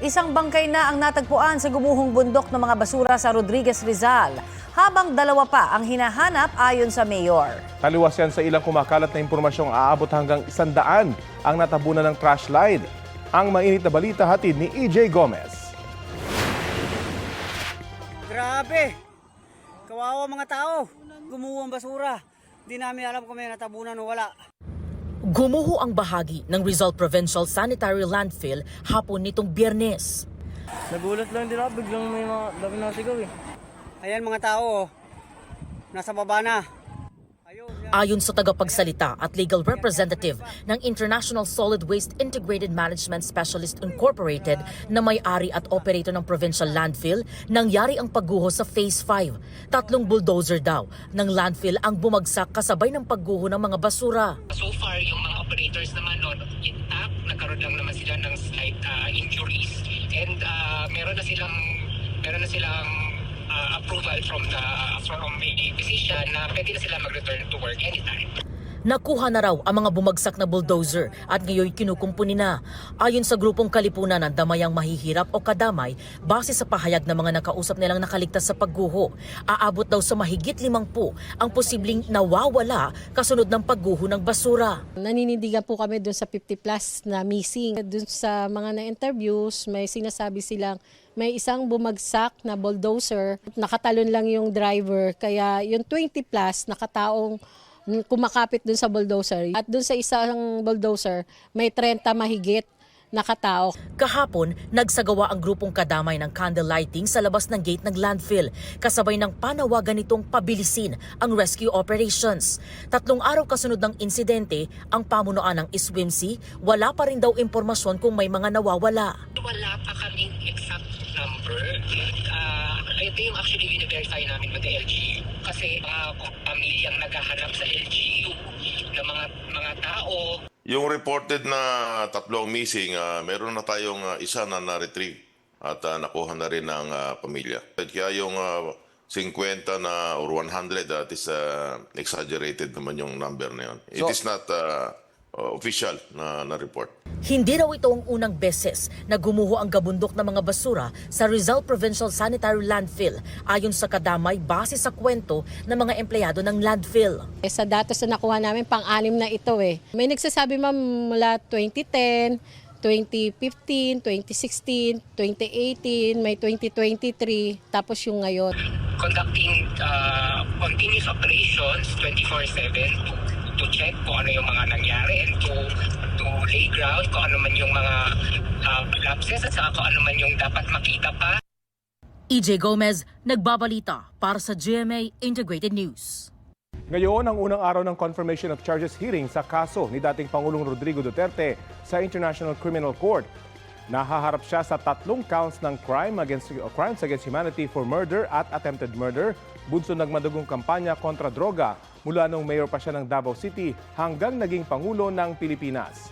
Isang bangkay na ang natagpuan sa gumuhong bundok ng mga basura sa Rodriguez, Rizal, habang dalawa pa ang hinahanap ayon sa mayor. Taliwas yan sa ilang kumakalat na impormasyong aabot hanggang 100 ang natabunan ng trash line. Ang mainit na balita hatid ni EJ Gomez. Grabe! Kawawa mga tao. Gumuho ang basura. Hindi namin alam kung may natabunan o wala. Gumuho ang bahagi ng Rizal Provincial Sanitary Landfill hapon nitong Biyernes. Nagulat lang din ako, biglang may mga dami nasigaw eh. Ayan mga tao, nasa baba na. Ayon sa tagapagsalita at legal representative ng International Solid Waste Integrated Management Specialist Incorporated na may-ari at operator ng provincial landfill, nangyari ang pagguho sa Phase 5. 3 bulldozer daw ng landfill ang bumagsak kasabay ng pagguho ng mga basura. So far, yung mga operators naman noon, intact, nagkaroon lang naman sila ng slight injuries and meron na silang approval from the physician na pwede na sila mag-return to work anytime. Nakuha na raw ang mga bumagsak na bulldozer at ngayon kinukumpuni na. Ayon sa grupong Kalipunan ng Damayang Mahihirap o Kadamay, base sa pahayag ng mga nakausap nilang nakaligtas sa pagguho, aabot daw sa mahigit 50 ang posibleng nawawala kasunod ng pagguho ng basura. Naninindigan po kami dun sa 50 plus na missing. Dun sa mga na-interviews, may sinasabi silang may isang bumagsak na bulldozer, nakatalon lang yung driver, kaya yung 20 plus nakataong kumakapit dun sa bulldozer. At dun sa isang bulldozer, may 30 mahigit nakatao. Kahapon, nagsagawa ang grupong Kadamay ng candle lighting sa labas ng gate ng landfill, kasabay ng panawagan nitong pabilisin ang rescue operations. 3 araw kasunod ng insidente, ang pamunuan ng ISWIMC, wala pa rin daw impormasyon kung may mga nawawala. Wala pa kaming exact number. Ito yung actually verify namin with the LGU. Kasi pamilyang naghahanap sa LGU ng mga tao. Yung reported na 3 missing, meron na tayong isa na na-retrieve at nakuha na rin ng pamilya. Kaya yung 50 na or 100, that is exaggerated naman yung number na yun. It is not official na report. Hindi raw ito ang unang beses na gumuho ang gabundok ng mga basura sa Rizal Provincial Sanitary Landfill, ayon sa Kadamay base sa kwento ng mga empleyado ng landfill. Sa datos na nakuha namin, pang-anim na ito eh. May nagsasabi ma'am mula 2010, 2015, 2016, 2018, may 2023, tapos yung ngayon. Conducting continuous operations 24/7 to check kung ano yung mga nangyari and to lay ground kung ano man yung mga lapses at saka kung ano man yung dapat makita pa. EJ Gomez, nagbabalita para sa GMA Integrated News. Ngayon ang unang araw ng confirmation of charges hearing sa kaso ni dating Pangulong Rodrigo Duterte sa International Criminal Court. Nahaharap siya sa 3 counts ng crimes against humanity for murder at attempted murder, bunso ng madugong kampanya kontra droga mula nung mayor pa siya ng Davao City hanggang naging Pangulo ng Pilipinas.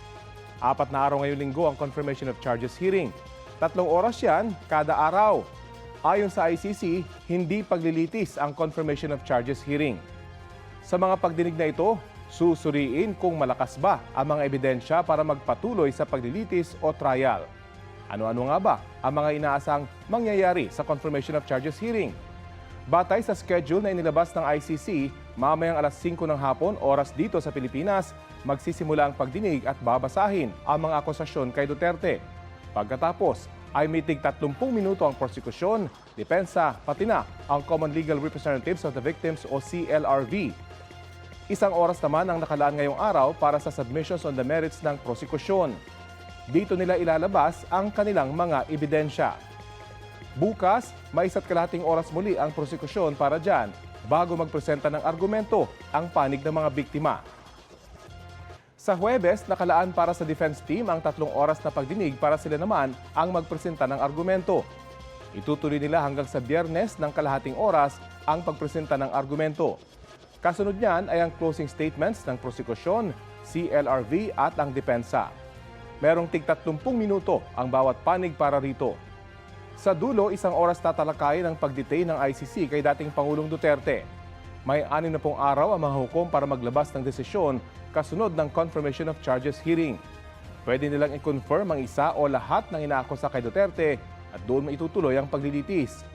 4 na araw ngayong linggo ang confirmation of charges hearing. 3 oras yan kada araw. Ayon sa ICC, hindi paglilitis ang confirmation of charges hearing. Sa mga pagdinig na ito, susuriin kung malakas ba ang mga ebidensya para magpatuloy sa paglilitis o trial. Ano-ano nga ba ang mga inaasang mangyayari sa confirmation of charges hearing? Batay sa schedule na inilabas ng ICC, mamayang alas 5 ng hapon, oras dito sa Pilipinas, magsisimula ang pagdinig at babasahin ang mga akusasyon kay Duterte. Pagkatapos, ay may tig 30 minuto ang prosekusyon, depensa, pati na ang Common Legal Representatives of the Victims o CLRV. 1 oras naman ang nakalaan ngayong araw para sa submissions on the merits ng prosekusyon. Dito nila ilalabas ang kanilang mga ebidensya. Bukas, may 1.5 oras muli ang prosekusyon para dyan bago magpresenta ng argumento ang panig ng mga biktima. Sa Huwebes, nakalaan para sa defense team ang 3 oras na pagdinig para sila naman ang magpresenta ng argumento. Itutuloy nila hanggang sa Biyernes ng kalahating oras ang pagpresenta ng argumento. Kasunod niyan ay ang closing statements ng prosekusyon, CLRV at ang depensa. Merong tig 30 minuto ang bawat panig para rito. Sa dulo, 1 oras tatalakayin ang pag-detain ng ICC kay dating Pangulong Duterte. May 60 araw ang mga hukom para maglabas ng desisyon kasunod ng confirmation of charges hearing. pwede nilang i-confirm ang isa o lahat ng inaakusa kay Duterte at doon maitutuloy ang paglilitis.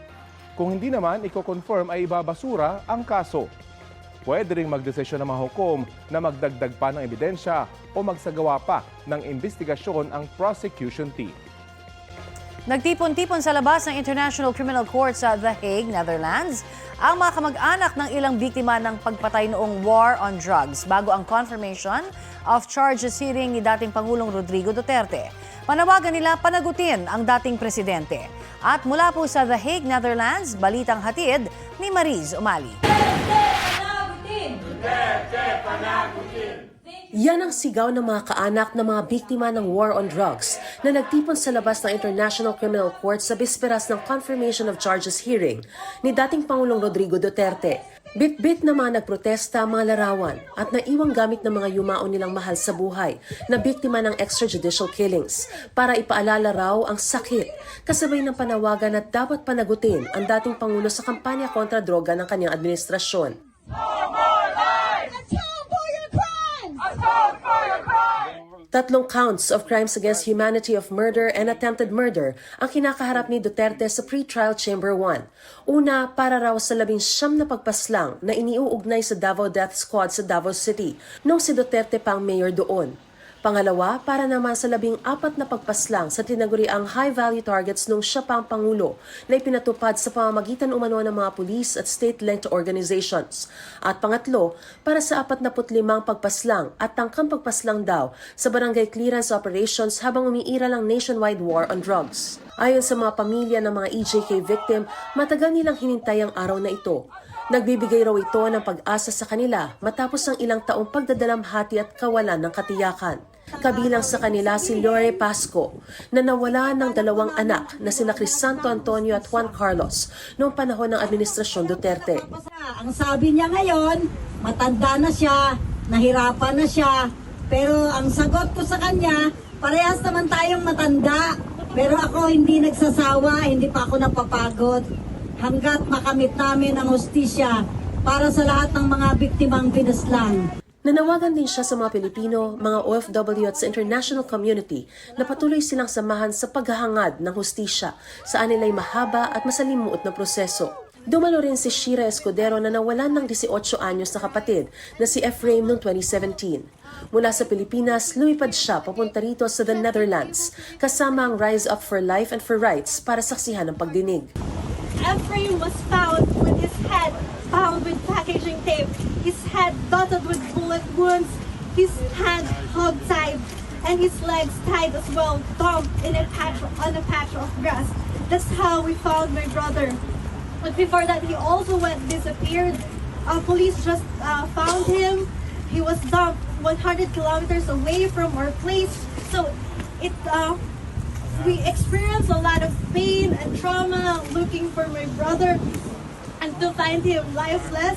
Kung hindi naman i-confirm ay ibabasura ang kaso. Pwede ring magdesisyon ng mga hukom na magdagdag pa ng ebidensya o magsagawa pa ng investigasyon ang prosecution team. Nagtipon-tipon sa labas ng International Criminal Court sa The Hague, Netherlands, ang mga kamag-anak ng ilang biktima ng pagpatay noong war on drugs bago ang confirmation of charges hearing ni dating Pangulong Rodrigo Duterte. Panawagan nila panagutin ang dating presidente. At mula po sa The Hague, Netherlands, balitang hatid ni Mariz Umali. Yan ang sigaw ng mga kaanak ng mga biktima ng war on drugs na nagtipon sa labas ng International Criminal Court sa bisperas ng confirmation of charges hearing ni dating Pangulong Rodrigo Duterte. Bit-bit na mga nagprotesta ang mga larawan at naiwang gamit ng mga yumao nilang mahal sa buhay na biktima ng extrajudicial killings para ipaalala raw ang sakit kasabay ng panawagan na dapat panagutin ang dating Pangulo sa kampanya kontra droga ng kanyang administrasyon. Tatlong counts of crimes against humanity of murder and attempted murder ang kinakaharap ni Duterte sa pre-trial Chamber 1. Una, para raw sa 19 na pagpaslang na iniuugnay sa Davao Death Squad sa Davao City nung si Duterte pa ang mayor doon. Pangalawa, para naman sa 14 na pagpaslang sa tinaguriang high-value targets nung siya pa ang Pangulo na ipinatupad sa pamamagitan umano ng mga police at state-linked organizations. At pangatlo, para sa 45 pagpaslang at tangkang pagpaslang daw sa barangay clearance operations habang umiiral ang nationwide war on drugs. Ayon sa mga pamilya ng mga EJK victim, matagal nilang hinintay ang araw na ito. Nagbibigay raw ito ng pag-asa sa kanila matapos ang ilang taong pagdadalamhati at kawalan ng katiyakan. Kabilang sa kanila si Lore Pasco na nawala ng 2 anak na sina Crisanto Antonio at Juan Carlos noong panahon ng Administrasyon Duterte. Ang sabi niya ngayon, matanda na siya, nahirapan na siya, pero ang sagot ko sa kanya, parehas naman tayong matanda, pero ako hindi nagsasawa, hindi pa ako napapagod hanggat makamit namin ang hustisya para sa lahat ng mga biktimang pinaslang. Nanawagan din siya sa mga Pilipino, mga OFW at sa international community na patuloy silang samahan sa paghahangad ng hustisya saan nila'y mahaba at masalimuot na proseso. Dumalo rin si Shira Escudero na nawalan ng 18 anyos na kapatid na si Ephraim noong 2017. Mula sa Pilipinas, lumipad siya papunta rito sa the Netherlands kasama ang Rise Up for Life and for Rights para saksihan ng pagdinig. Ephraim was found with his head bound with packaging tape, his head dotted with bullet wounds, his hand hog-tied, and his legs tied as well, dumped in on a patch of grass. That's how we found my brother. But before that, he also disappeared. Police just found him. He was dumped 100 kilometers away from our place. So we experienced a lot of pain and trauma looking for my brother and to find him lifeless.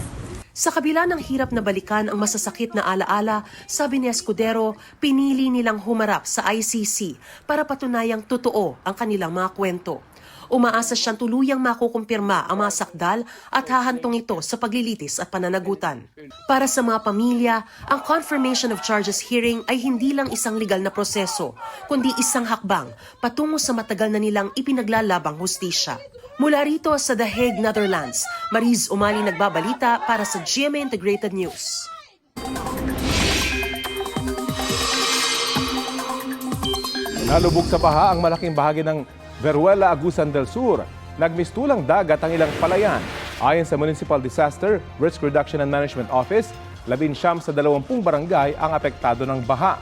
Sa kabila ng hirap na balikan ang masasakit na alaala, sabi ni Escudero, pinili nilang humarap sa ICC para patunayang totoo ang kanilang mga kwento. Umaasa siyang tuluyang makukumpirma ang mga sakdal at hahantong ito sa paglilitis at pananagutan. Para sa mga pamilya, ang confirmation of charges hearing ay hindi lang isang legal na proseso, kundi isang hakbang patungo sa matagal na nilang ipinaglalabang hustisya. Mula rito sa The Hague, Netherlands, Mariz Umali nagbabalita para sa GMA Integrated News. Nalubog sa baha ang malaking bahagi ng Veruela, Agusan del Sur. Nagmistulang dagat ang ilang palayan. Ayon sa Municipal Disaster Risk Reduction and Management Office, 19 sa 20 barangay ang apektado ng baha.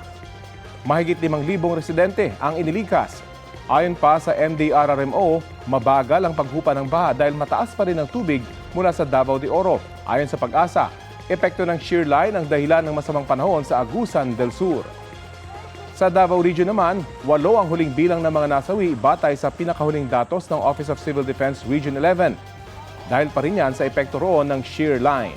Mahigit 5,000 residente ang inilikas. Ayon pa sa MDRRMO, mabagal ang paghupa ng baha dahil mataas pa rin ang tubig mula sa Davao de Oro. Ayon sa Pag-asa, epekto ng shear line ang dahilan ng masamang panahon sa Agusan del Sur. Sa Davao Region naman, 8 ang huling bilang ng mga nasawi batay sa pinakahuling datos ng Office of Civil Defense Region 11. Dahil pa rin yan sa epekto roon ng shear line.